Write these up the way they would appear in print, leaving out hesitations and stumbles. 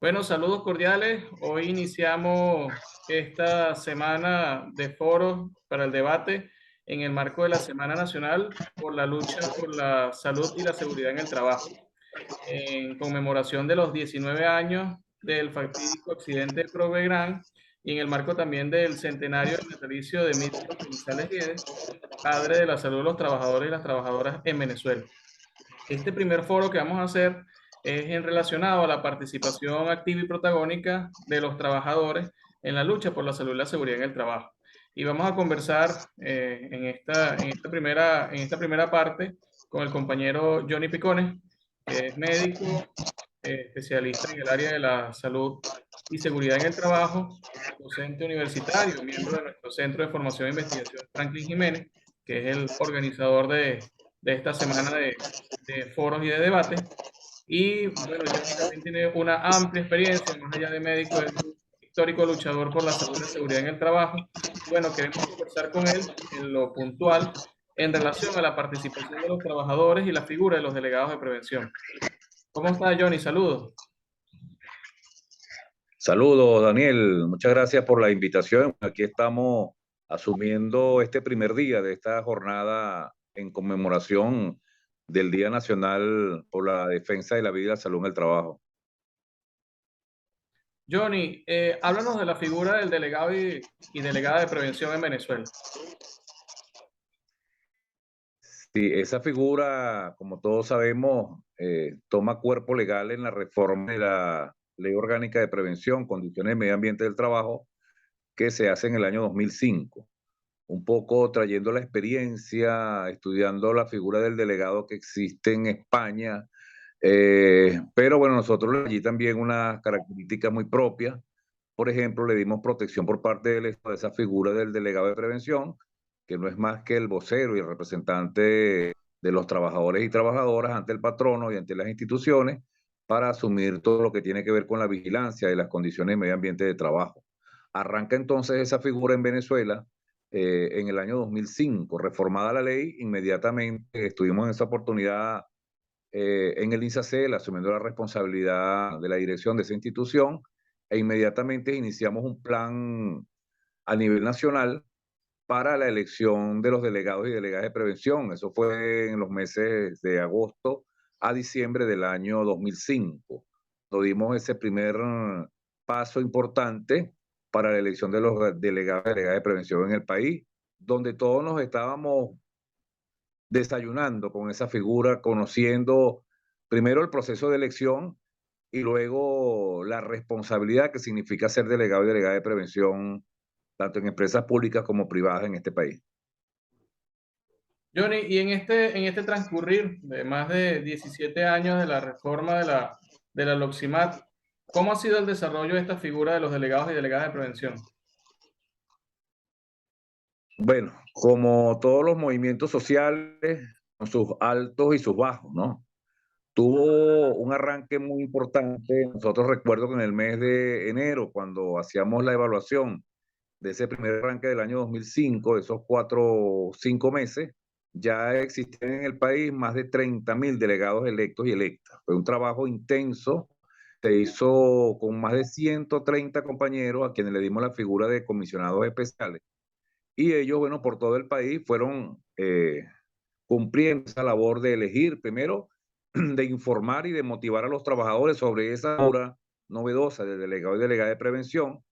Bueno, saludos cordiales. Hoy iniciamos esta semana de foros para el debate en el marco de la Semana Nacional por la lucha por la salud y la seguridad en el trabajo, en conmemoración de los 19 años del fatídico accidente de Provegrán y en el marco también del centenario del natalicio de Mirko González Guedes, padre de la salud de los trabajadores y las trabajadoras en Venezuela. Este primer foro que vamos a hacer es en relacionado a la participación activa y protagónica de los trabajadores en la lucha por la salud y la seguridad en el trabajo. Y vamos a conversar en esta primera parte con el compañero Johnny Picones, que es médico, especialista en el área de la salud y seguridad en el trabajo, docente universitario, miembro de nuestro Centro de Formación e Investigación Franklin Jiménez, que es el organizador de esta semana de foros y de debate. Y bueno, Johnny también tiene una amplia experiencia, más allá de médico, es un histórico luchador por la salud y la seguridad en el trabajo. Y bueno, queremos conversar con él en lo puntual en relación a la participación de los trabajadores y la figura de los delegados de prevención. ¿Cómo está, Johnny? Saludos. Saludos, Daniel. Muchas gracias por la invitación. Aquí estamos asumiendo este primer día de esta jornada en conmemoración del Día Nacional por la Defensa de la Vida y la Salud en el Trabajo. Johnny, háblanos de la figura del delegado y delegada de prevención en Venezuela. Sí, esa figura, como todos sabemos, toma cuerpo legal en la reforma de la Ley Orgánica de Prevención, Condiciones y Medio Ambiente del Trabajo, que se hace en el año 2005. Un poco trayendo la experiencia, estudiando la figura del delegado que existe en España, pero bueno, nosotros allí también unas características muy propias. Por ejemplo, le dimos protección por parte del Estado a esa figura del delegado de prevención, que no es más que el vocero y el representante de los trabajadores y trabajadoras ante el patrono y ante las instituciones para asumir todo lo que tiene que ver con la vigilancia de las condiciones de medio ambiente de trabajo. Arranca entonces esa figura en Venezuela en el año 2005, reformada la ley, inmediatamente estuvimos en esa oportunidad en el INSACEL, asumiendo la responsabilidad de la dirección de esa institución, e inmediatamente iniciamos un plan a nivel nacional para la elección de los delegados y delegadas de prevención. Eso fue en los meses de agosto a diciembre del año 2005. Nos dimos ese primer paso importante para la elección de los delegados y delegadas de prevención en el país, donde todos nos estábamos desayunando con esa figura, conociendo primero el proceso de elección y luego la responsabilidad que significa ser delegado y delegada de prevención, tanto en empresas públicas como privadas en este país. Johnny, y en este transcurrir de más de 17 años de la reforma de la LOXIMAT, ¿cómo ha sido el desarrollo de esta figura de los delegados y delegadas de prevención? Bueno, como todos los movimientos sociales, con sus altos y sus bajos, ¿no? Tuvo un arranque muy importante. Nosotros recuerdo que en el mes de enero, cuando hacíamos la evaluación de ese primer arranque del año 2005, de esos 4 o 5 meses, ya existían en el país más de 30.000 delegados electos y electas. Fue un trabajo intenso, se hizo con más de 130 compañeros a quienes le dimos la figura de comisionados especiales. Y ellos, bueno, por todo el país fueron cumpliendo esa labor de elegir, primero, de informar y de motivar a los trabajadores sobre esa obra novedosa de delegado y delegada de prevención,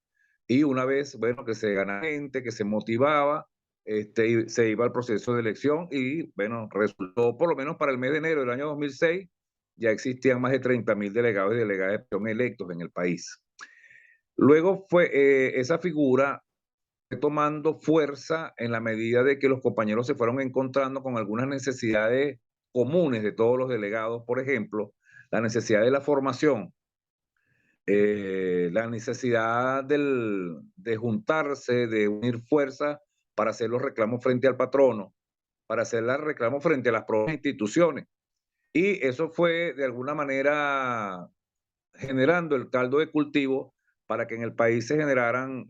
y una vez, bueno, que se ganaba gente, que se motivaba, y se iba al proceso de elección y, bueno, resultó, por lo menos para el mes de enero del año 2006, ya existían más de 30.000 delegados y delegadas de elección electos en el país. Luego fue esa figura fue tomando fuerza en la medida de que los compañeros se fueron encontrando con algunas necesidades comunes de todos los delegados, por ejemplo, la necesidad de la formación, la necesidad de juntarse, de unir fuerzas para hacer los reclamos frente al patrono, para hacer los reclamos frente a las propias instituciones. Y eso fue de alguna manera generando el caldo de cultivo para que en el país se generaran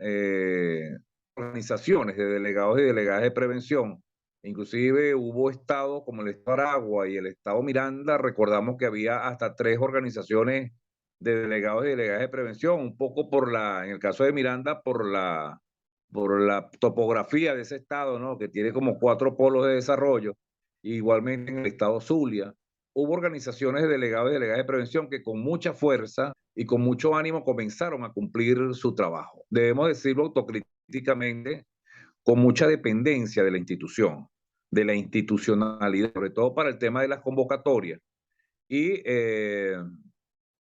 organizaciones de delegados y delegadas de prevención. Inclusive hubo estados como el estado Aragua y el estado Miranda, recordamos que había hasta 3 organizaciones de delegados y delegadas de prevención, un poco en el caso de Miranda, por la topografía de ese estado, ¿no? Que tiene como 4 polos de desarrollo. Igualmente en el estado Zulia, hubo organizaciones de delegados y delegadas de prevención que con mucha fuerza y con mucho ánimo comenzaron a cumplir su trabajo. Debemos decirlo autocríticamente, con mucha dependencia de la institución, de la institucionalidad, sobre todo para el tema de las convocatorias. Y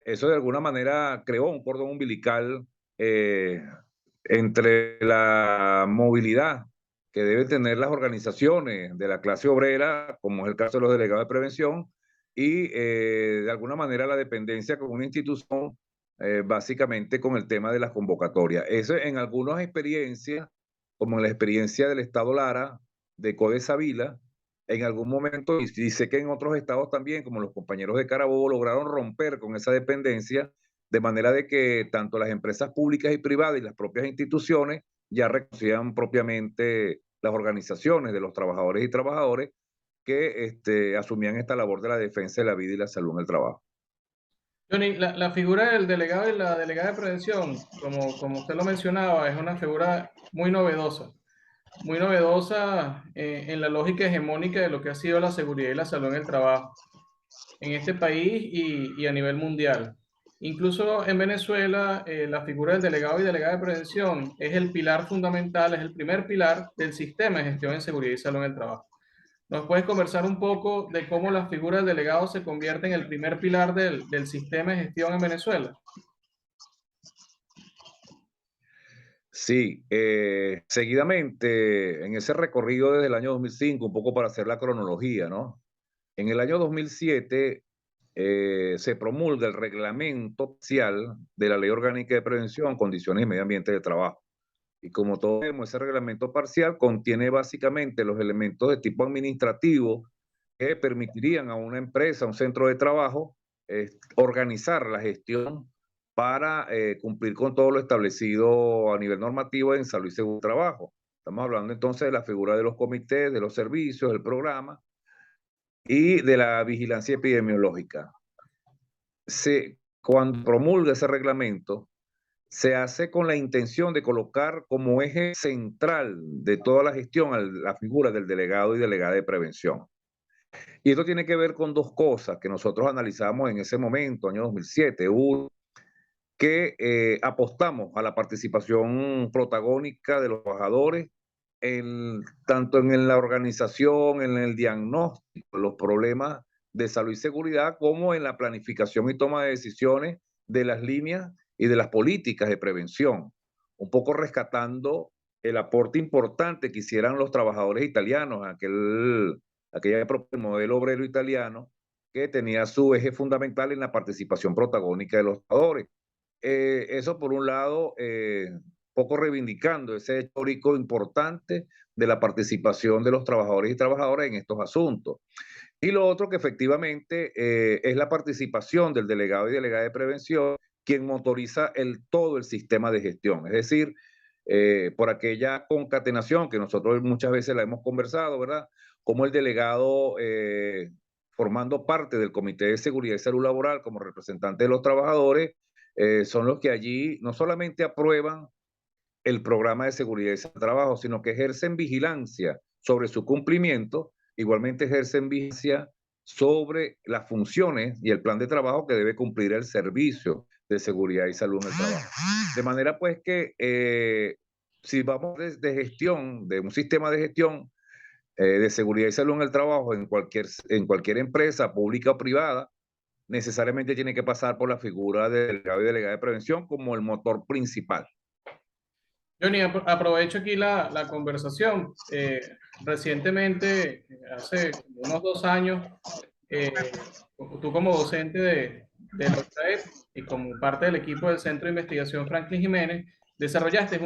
eso de alguna manera creó un cordón umbilical eh, entre la movilidad que deben tener las organizaciones de la clase obrera, como es el caso de los delegados de prevención, y de alguna manera la dependencia con una institución, básicamente con el tema de las convocatorias. Eso en algunas experiencias, como en la experiencia del Estado Lara, de Code Savila, en algún momento, y sé que en otros estados también, como los compañeros de Carabobo, lograron romper con esa dependencia, de manera de que tanto las empresas públicas y privadas y las propias instituciones ya reconocían propiamente las organizaciones de los trabajadores y trabajadoras que asumían esta labor de la defensa de la vida y la salud en el trabajo. Johnny, la figura del delegado y la delegada de prevención, como usted lo mencionaba, es una figura muy novedosa en la lógica hegemónica de lo que ha sido la seguridad y la salud en el trabajo en este país y a nivel mundial. Incluso en Venezuela, la figura del delegado y delegada de prevención es el pilar fundamental, es el primer pilar del sistema de gestión en seguridad y salud en el trabajo. ¿Nos puedes conversar un poco de cómo la figura del delegado se convierte en el primer pilar del sistema de gestión en Venezuela? Sí, seguidamente en ese recorrido desde el año 2005, un poco para hacer la cronología, ¿no? En el año 2007 se promulga el reglamento oficial de la Ley Orgánica de Prevención, Condiciones y Medio Ambiente de Trabajo. Y como todos vemos, ese reglamento parcial contiene básicamente los elementos de tipo administrativo que permitirían a una empresa, a un centro de trabajo, organizar la gestión para cumplir con todo lo establecido a nivel normativo en salud y seguridad del trabajo. Estamos hablando entonces de la figura de los comités, de los servicios, del programa y de la vigilancia epidemiológica. Cuando promulga ese reglamento, se hace con la intención de colocar como eje central de toda la gestión a la figura del delegado y delegada de prevención. Y esto tiene que ver con 2 cosas que nosotros analizamos en ese momento, año 2007. Uno, que apostamos a la participación protagónica de los trabajadores, tanto en la organización, en el diagnóstico de los problemas de salud y seguridad, como en la planificación y toma de decisiones de las líneas y de las políticas de prevención, un poco rescatando el aporte importante que hicieran los trabajadores italianos, aquella época, el modelo obrero italiano, que tenía su eje fundamental en la participación protagónica de los trabajadores. Eso por un lado, poco reivindicando ese histórico importante de la participación de los trabajadores y trabajadoras en estos asuntos. Y lo otro que efectivamente es la participación del delegado y delegada de prevención, quien motoriza todo el sistema de gestión. Es decir, por aquella concatenación que nosotros muchas veces la hemos conversado, ¿verdad? Como el delegado formando parte del Comité de Seguridad y Salud Laboral como representante de los trabajadores, son los que allí no solamente aprueban el programa de seguridad y trabajo, sino que ejercen vigilancia sobre su cumplimiento, igualmente ejercen vigilancia sobre las funciones y el plan de trabajo que debe cumplir el servicio de seguridad y salud en el trabajo. De manera pues que si vamos de gestión, de un sistema de gestión de seguridad y salud en el trabajo en cualquier empresa pública o privada, necesariamente tiene que pasar por la figura del delegado y delegada de prevención como el motor principal. Johnny, aprovecho aquí la conversación. Recientemente, hace unos 2 años, tú como docente de la UTAEP y como parte del equipo del Centro de Investigación Franklin Jiménez, desarrollaste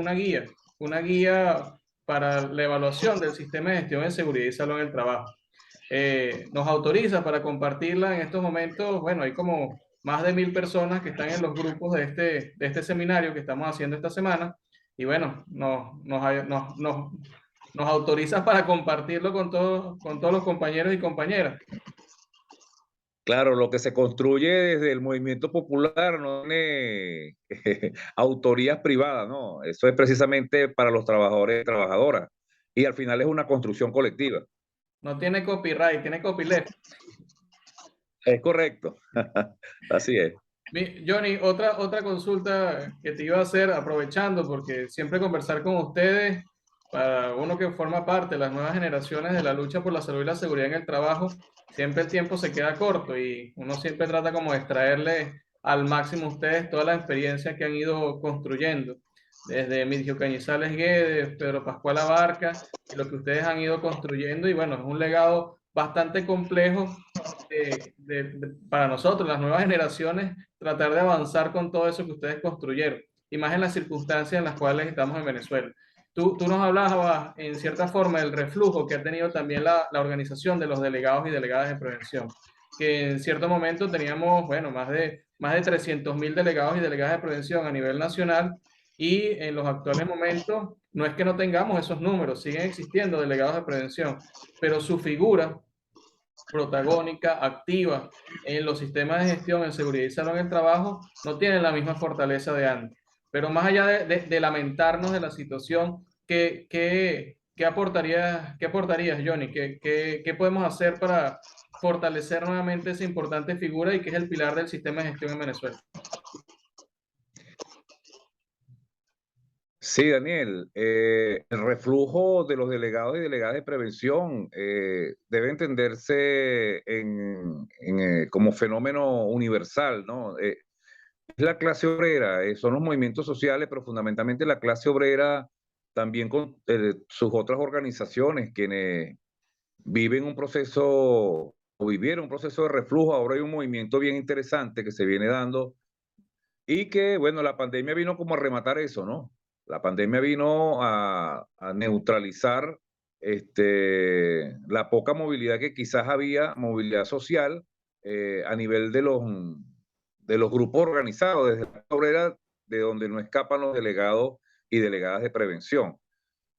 una guía para la evaluación del sistema de gestión de seguridad y salud en el trabajo. Nos autoriza para compartirla en estos momentos. Bueno, hay como más de 1000 personas que están en los grupos de este seminario que estamos haciendo esta semana. Y bueno, nos autoriza para compartirlo con todos los compañeros y compañeras. Claro, lo que se construye desde el movimiento popular no tiene autorías privadas, no. Eso es precisamente para los trabajadores y trabajadoras. Y al final es una construcción colectiva. No tiene copyright, tiene copyleft. Es correcto. Así es. Johnny, otra consulta que te iba a hacer, aprovechando, porque siempre conversar con ustedes, para uno que forma parte de las nuevas generaciones de la lucha por la salud y la seguridad en el trabajo, siempre el tiempo se queda corto y uno siempre trata como de extraerle al máximo a ustedes toda la experiencia que han ido construyendo, desde Mirgio Cañizales Guedes, Pedro Pascual Abarca, y lo que ustedes han ido construyendo, y bueno, es un legado bastante complejo para nosotros, las nuevas generaciones, tratar de avanzar con todo eso que ustedes construyeron, y más en las circunstancias en las cuales estamos en Venezuela. Tú nos hablabas en cierta forma del reflujo que ha tenido también la organización de los delegados y delegadas de prevención, que en cierto momento teníamos, bueno, más de 300.000 delegados y delegadas de prevención a nivel nacional, y en los actuales momentos no es que no tengamos esos números, siguen existiendo delegados de prevención, pero su figura protagónica, activa en los sistemas de gestión en seguridad y salud en el trabajo, no tienen la misma fortaleza de antes. Pero más allá de lamentarnos de la situación, qué aportarías, Johnny? ¿Qué podemos hacer para fortalecer nuevamente esa importante figura y que es el pilar del sistema de gestión en Venezuela? Sí, Daniel, el reflujo de los delegados y delegadas de prevención debe entenderse como fenómeno universal, ¿no? Es la clase obrera, son los movimientos sociales, pero fundamentalmente la clase obrera, también con sus otras organizaciones, quienes viven un proceso o vivieron un proceso de reflujo. Ahora hay un movimiento bien interesante que se viene dando y que, bueno, la pandemia vino como a rematar eso, ¿no? La pandemia vino a neutralizar la poca movilidad que quizás había, movilidad social, a nivel de los grupos organizados, desde la obrera, de donde no escapan los delegados y delegadas de prevención.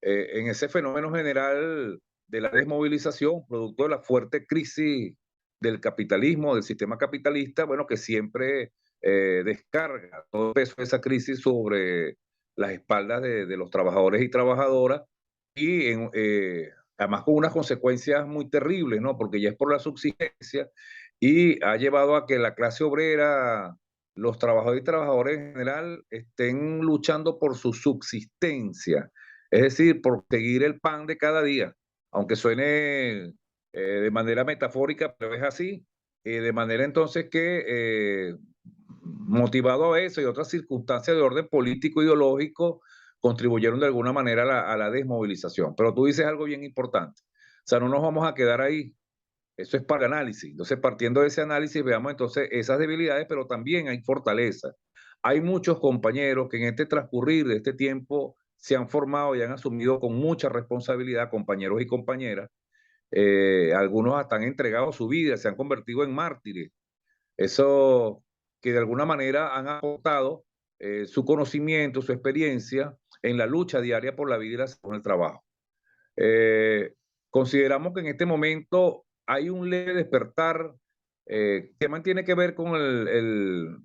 En ese fenómeno general de la desmovilización, producto de la fuerte crisis del capitalismo, del sistema capitalista, bueno, que siempre descarga todo el peso de esa crisis sobre las espaldas de los trabajadores y trabajadoras, y además con unas consecuencias muy terribles, ¿no? Porque ya es por la subsistencia y ha llevado a que la clase obrera, los trabajadores y trabajadoras en general, estén luchando por su subsistencia, es decir, por seguir el pan de cada día, aunque suene de manera metafórica, pero es así, de manera entonces que, motivado a eso y otras circunstancias de orden político ideológico, contribuyeron de alguna manera a la desmovilización. Pero tú dices algo bien importante, o sea, no nos vamos a quedar ahí, eso es para el análisis. Entonces, partiendo de ese análisis, veamos entonces esas debilidades, pero también hay fortaleza. Hay muchos compañeros que en este transcurrir de este tiempo se han formado y han asumido con mucha responsabilidad, compañeros y compañeras. Algunos hasta han entregado su vida, se han convertido en mártires. Eso que de alguna manera han aportado su conocimiento, su experiencia en la lucha diaria por la vida y la salud en el trabajo. Eh, Consideramos que en este momento hay un leve despertar que mantiene que ver con el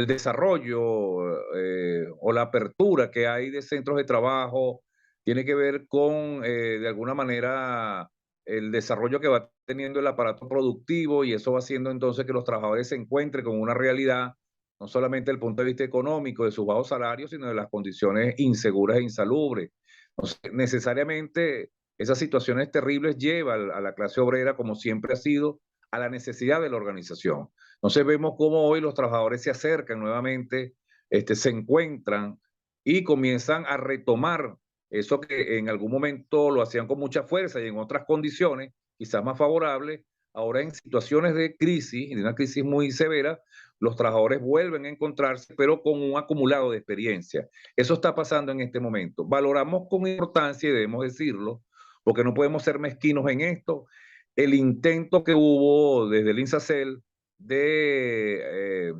desarrollo o la apertura que hay de centros de trabajo, tiene que ver con, de alguna manera, el desarrollo que va teniendo el aparato productivo, y eso va haciendo entonces que los trabajadores se encuentren con una realidad, no solamente desde el punto de vista económico, de sus bajos salarios, sino de las condiciones inseguras e insalubres. Entonces, necesariamente esas situaciones terribles llevan a la clase obrera, como siempre ha sido, a la necesidad de la organización. Entonces vemos cómo hoy los trabajadores se acercan nuevamente, se encuentran y comienzan a retomar eso que en algún momento lo hacían con mucha fuerza y en otras condiciones, quizás más favorables. Ahora en situaciones de crisis, de una crisis muy severa, los trabajadores vuelven a encontrarse, pero con un acumulado de experiencia. Eso está pasando en este momento. Valoramos con importancia, y debemos decirlo, porque no podemos ser mezquinos en esto, el intento que hubo desde el INSACEL de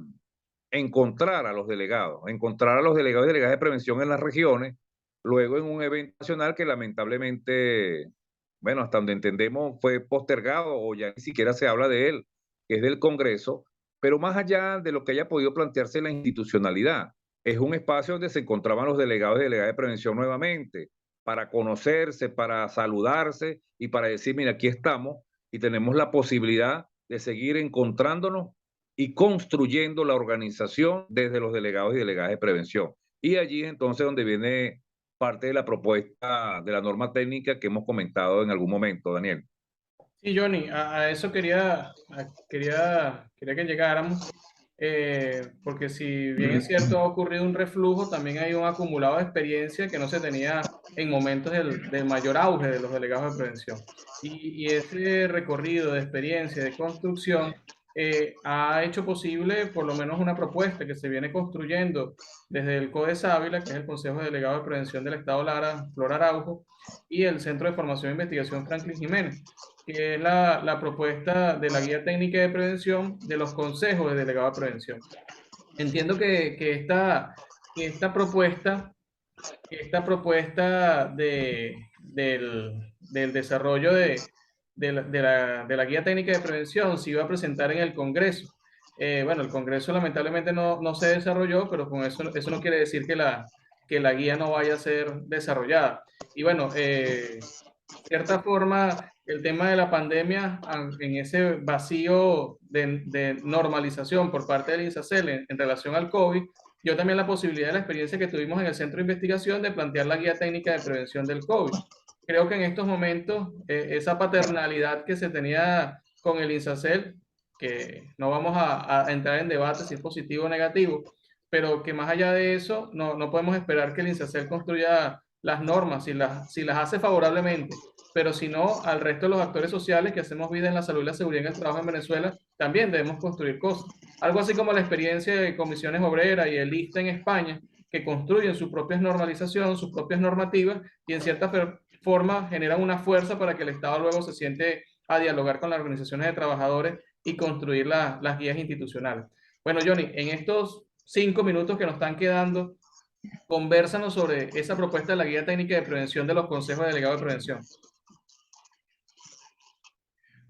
encontrar a los delegados y delegadas de prevención en las regiones, luego en un evento nacional que lamentablemente, bueno, hasta donde entendemos fue postergado o ya ni siquiera se habla de él, que es del Congreso, pero más allá de lo que haya podido plantearse la institucionalidad, es un espacio donde se encontraban los delegados y delegadas de prevención nuevamente, para conocerse, para saludarse y para decir, mira, aquí estamos y tenemos la posibilidad de seguir encontrándonos y construyendo la organización desde los delegados y delegadas de prevención. Y allí es entonces donde viene parte de la propuesta de la norma técnica que hemos comentado en algún momento, Daniel. Sí, Johnny, a eso quería que llegáramos, porque si bien es cierto ha ocurrido un reflujo, también hay un acumulado de experiencia que no se tenía en momentos del mayor auge de los delegados de prevención. Y ese recorrido de experiencia, de construcción, ha hecho posible por lo menos una propuesta que se viene construyendo desde el CODES Ávila, que es el Consejo de Delegados de Prevención del Estado Lara, Flor Araujo, y el Centro de Formación e Investigación Franklin Jiménez, que es la propuesta de la guía técnica de prevención de los consejos de delegado de prevención. Entiendo que esta propuesta del desarrollo de la guía técnica de prevención se iba a presentar en el Congreso. Bueno, el Congreso lamentablemente no se desarrolló, pero con eso no quiere decir que la guía no vaya a ser desarrollada. Y bueno, cierta forma, el tema de la pandemia, en ese vacío de normalización por parte del INSACEL en relación al COVID, yo también la posibilidad de la experiencia que tuvimos en el centro de investigación de plantear la guía técnica de prevención del COVID. Creo que en estos momentos esa paternalidad que se tenía con el INSACEL, que no vamos a entrar en debate si es positivo o negativo, pero que más allá de eso no podemos esperar que el INSACEL construya las normas si las hace favorablemente, pero si no, al resto de los actores sociales que hacemos vida en la salud y la seguridad en el trabajo en Venezuela, también debemos construir cosas. Algo así como la experiencia de comisiones obreras y el ISTA en España, que construyen sus propias normalizaciones, sus propias normativas y en cierta forma generan una fuerza para que el Estado luego se siente a dialogar con las organizaciones de trabajadores y construir las guías institucionales. Bueno, Johnny, en estos 5 minutos que nos están quedando, convérsanos sobre esa propuesta de la guía técnica de prevención de los consejos delegados de prevención.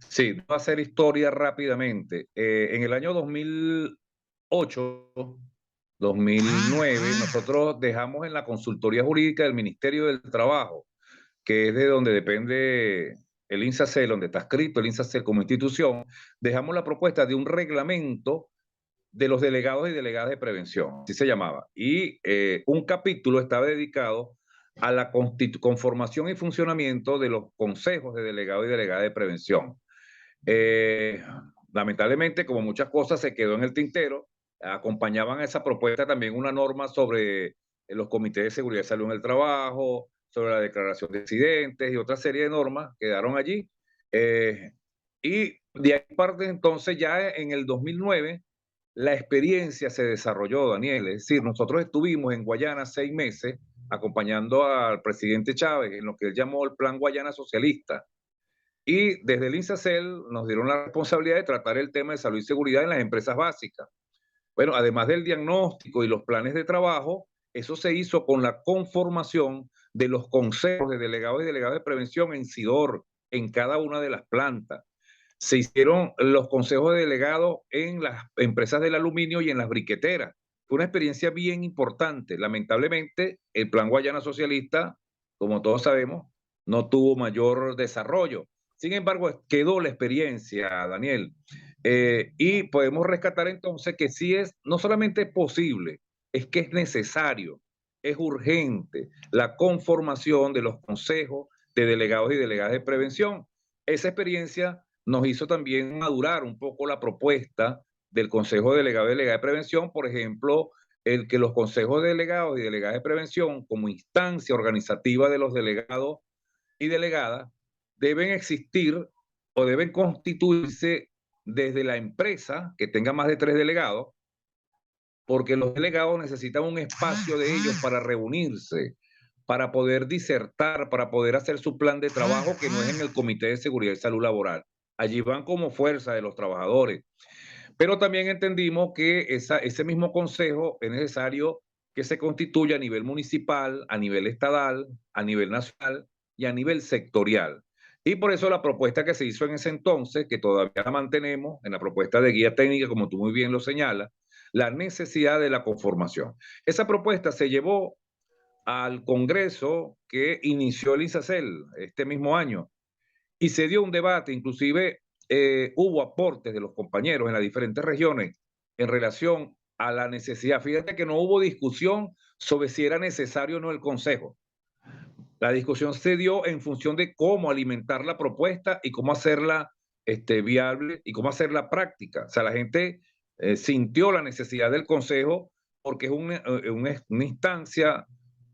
Sí, va a hacer historia rápidamente. En el año 2008, 2009, nosotros dejamos en la consultoría jurídica del Ministerio del Trabajo, que es de donde depende el INSACEL, donde está escrito el INSACEL como institución, dejamos la propuesta de un reglamento de los delegados y delegadas de prevención, así se llamaba. Y un capítulo estaba dedicado a la conformación y funcionamiento de los consejos de delegados y delegadas de prevención. Eh, Lamentablemente, como muchas cosas, se quedó en el tintero. Acompañaban a esa propuesta también una norma sobre los comités de seguridad y salud en el trabajo, sobre la declaración de accidentes y otra serie de normas quedaron allí. Y de ahí parte entonces ya en el 2009 la experiencia se desarrolló, Daniel. Es decir, nosotros estuvimos en Guayana 6 meses acompañando al presidente Chávez en lo que él llamó el Plan Guayana Socialista. Y desde el INSACEL nos dieron la responsabilidad de tratar el tema de salud y seguridad en las empresas básicas. Bueno, además del diagnóstico y los planes de trabajo, eso se hizo con la conformación de los consejos de delegados y delegadas de prevención en SIDOR, en cada una de las plantas. Se hicieron los consejos de delegados en las empresas del aluminio y en las briqueteras. Fue una experiencia bien importante. Lamentablemente, el Plan Guayana Socialista, como todos sabemos, no tuvo mayor desarrollo. Sin embargo, quedó la experiencia, Daniel. Y podemos rescatar entonces que sí es no solamente posible, es que es necesario, es urgente la conformación de los consejos de delegados y delegadas de prevención. Esa experiencia nos hizo también madurar un poco la propuesta del Consejo Delegado y Delegada de Prevención, por ejemplo, el que los consejos delegados y delegadas de prevención, como instancia organizativa de los delegados y delegadas, deben existir o deben constituirse desde la empresa que tenga más de 3 delegados, porque los delegados necesitan un espacio de ellos para reunirse, para poder disertar, para poder hacer su plan de trabajo, que no es en el Comité de Seguridad y Salud Laboral. Allí van como fuerza de los trabajadores. Pero también entendimos que ese mismo consejo es necesario que se constituya a nivel municipal, a nivel estatal, a nivel nacional y a nivel sectorial. Y por eso la propuesta que se hizo en ese entonces, que todavía la mantenemos, en la propuesta de guía técnica, como tú muy bien lo señalas, la necesidad de la conformación. Esa propuesta se llevó al Congreso que inició el INSACEL este mismo año y se dio un debate, inclusive hubo aportes de los compañeros en las diferentes regiones en relación a la necesidad. Fíjate que no hubo discusión sobre si era necesario o no el Consejo. La discusión se dio en función de cómo alimentar la propuesta y cómo hacerla viable y cómo hacerla práctica. O sea, la gente sintió la necesidad del Consejo porque es una instancia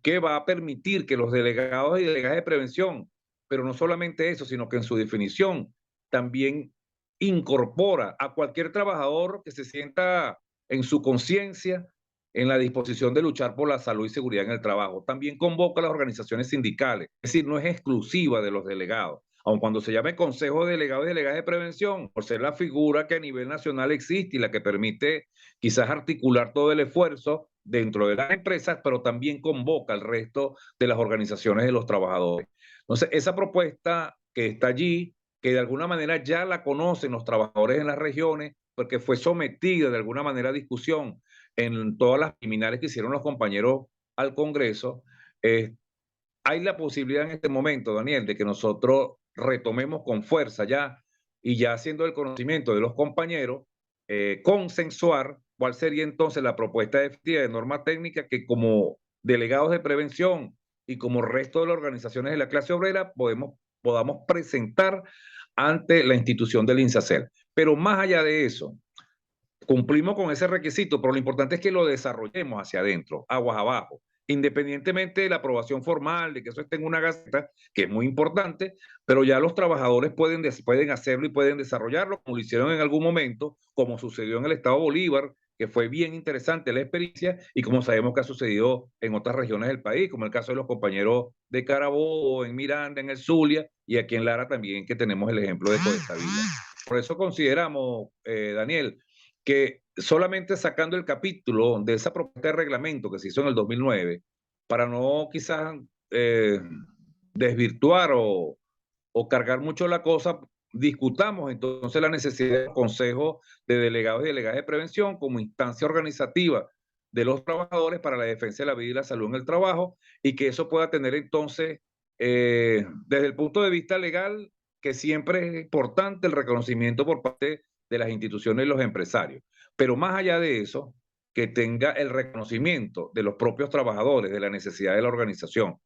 que va a permitir que los delegados y delegadas de prevención, pero no solamente eso, sino que en su definición también incorpora a cualquier trabajador que se sienta en su conciencia en la disposición de luchar por la salud y seguridad en el trabajo. También convoca a las organizaciones sindicales, es decir, no es exclusiva de los delegados. Aun cuando se llame Consejo de Delegados y Delegadas de Prevención, por ser la figura que a nivel nacional existe y la que permite quizás articular todo el esfuerzo dentro de las empresas, pero también convoca al resto de las organizaciones de los trabajadores. Entonces, esa propuesta que está allí, que de alguna manera ya la conocen los trabajadores en las regiones, porque fue sometida de alguna manera a discusión en todas las preliminares que hicieron los compañeros al Congreso, hay la posibilidad en este momento, Daniel, de que nosotros retomemos con fuerza ya y ya haciendo el conocimiento de los compañeros, consensuar cuál sería entonces la propuesta efectiva de norma técnica que como delegados de prevención y como resto de las organizaciones de la clase obrera podamos presentar ante la institución del INSACEL. Pero más allá de eso, cumplimos con ese requisito, pero lo importante es que lo desarrollemos hacia adentro, aguas abajo, independientemente de la aprobación formal, de que eso esté en una gaceta, que es muy importante, pero ya los trabajadores pueden hacerlo y pueden desarrollarlo, como lo hicieron en algún momento, como sucedió en el Estado Bolívar, que fue bien interesante la experiencia, y como sabemos que ha sucedido en otras regiones del país, como el caso de los compañeros de Carabobo, en Miranda, en el Zulia, y aquí en Lara también, que tenemos el ejemplo de Codestavila. Por eso consideramos, Daniel, que solamente sacando el capítulo de esa propuesta de reglamento que se hizo en el 2009, para no quizás eh, desvirtuar o cargar mucho la cosa, discutamos entonces la necesidad del Consejo de Delegados y Delegadas de Prevención como instancia organizativa de los trabajadores para la defensa de la vida y la salud en el trabajo y que eso pueda tener entonces, desde el punto de vista legal, que siempre es importante el reconocimiento por parte de las instituciones y los empresarios. Pero más allá de eso, que tenga el reconocimiento de los propios trabajadores, de la necesidad de la organización.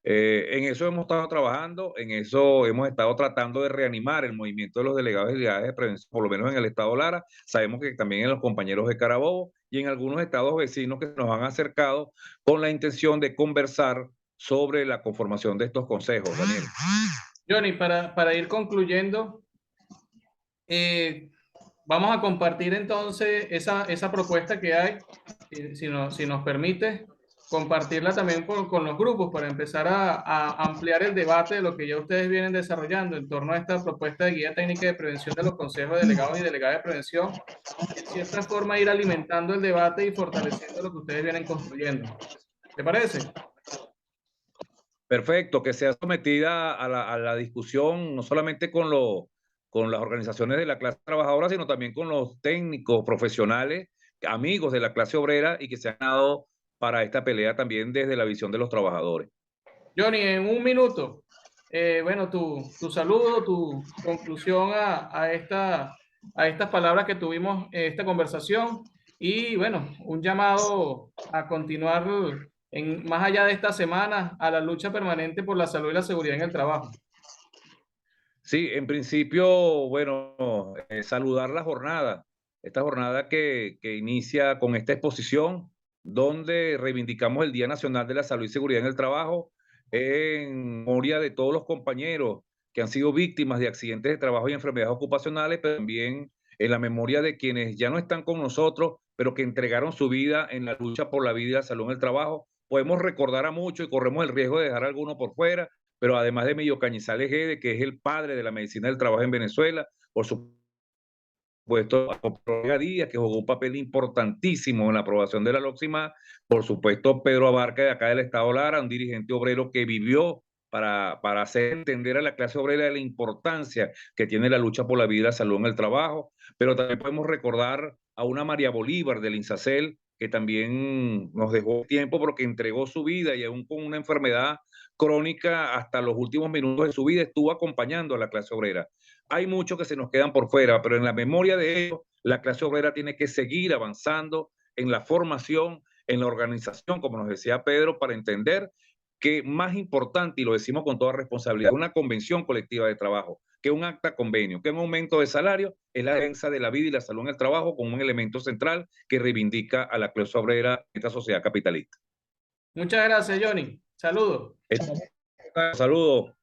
En eso hemos estado trabajando, en eso hemos estado tratando de reanimar el movimiento de los delegados y delegadas de prevención, por lo menos en el estado Lara. Sabemos que también en los compañeros de Carabobo y en algunos estados vecinos que nos han acercado con la intención de conversar sobre la conformación de estos consejos, Daniel. Johnny, para ir concluyendo, vamos a compartir entonces esa propuesta que hay, si nos permite, compartirla también con los grupos para empezar a ampliar el debate de lo que ya ustedes vienen desarrollando en torno a esta propuesta de guía técnica de prevención de los consejos de delegados y delegadas de prevención, y en cierta forma ir alimentando el debate y fortaleciendo lo que ustedes vienen construyendo. ¿Te parece? Perfecto, que sea sometida a la discusión no solamente con las organizaciones de la clase trabajadora, sino también con los técnicos, profesionales, amigos de la clase obrera y que se han dado para esta pelea también desde la visión de los trabajadores. Johnny, en un minuto, bueno, tu saludo, tu conclusión a estas palabras que tuvimos en esta conversación y bueno, un llamado a continuar más allá de esta semana a la lucha permanente por la salud y la seguridad en el trabajo. Sí, en principio, bueno, saludar la jornada, esta jornada que inicia con esta exposición, donde reivindicamos el Día Nacional de la Salud y Seguridad en el Trabajo, en memoria de todos los compañeros que han sido víctimas de accidentes de trabajo y enfermedades ocupacionales, pero también en la memoria de quienes ya no están con nosotros, pero que entregaron su vida en la lucha por la vida y la salud en el trabajo. Podemos recordar a muchos y corremos el riesgo de dejar a alguno por fuera, pero además de Emilio Cañizales Guede, que es el padre de la medicina del trabajo en Venezuela, por supuesto, a Ortega Díaz, que jugó un papel importantísimo en la aprobación de la LOXIMA, por supuesto, Pedro Abarca, de acá del Estado Lara, un dirigente obrero que vivió para hacer entender a la clase obrera la importancia que tiene la lucha por la vida y la salud en el trabajo, pero también podemos recordar a una María Bolívar del INSACEL, que también nos dejó tiempo porque entregó su vida y aún con una enfermedad crónica hasta los últimos minutos de su vida estuvo acompañando a la clase obrera. Hay muchos que se nos quedan por fuera, pero en la memoria de ellos, la clase obrera tiene que seguir avanzando en la formación, en la organización, como nos decía Pedro, para entender que más importante, y lo decimos con toda responsabilidad, una convención colectiva de trabajo, que un acta convenio, que un aumento de salario es la defensa de la vida y la salud en el trabajo como un elemento central que reivindica a la clase obrera de esta sociedad capitalista. Muchas gracias, Johnny. Saludos. Saludos.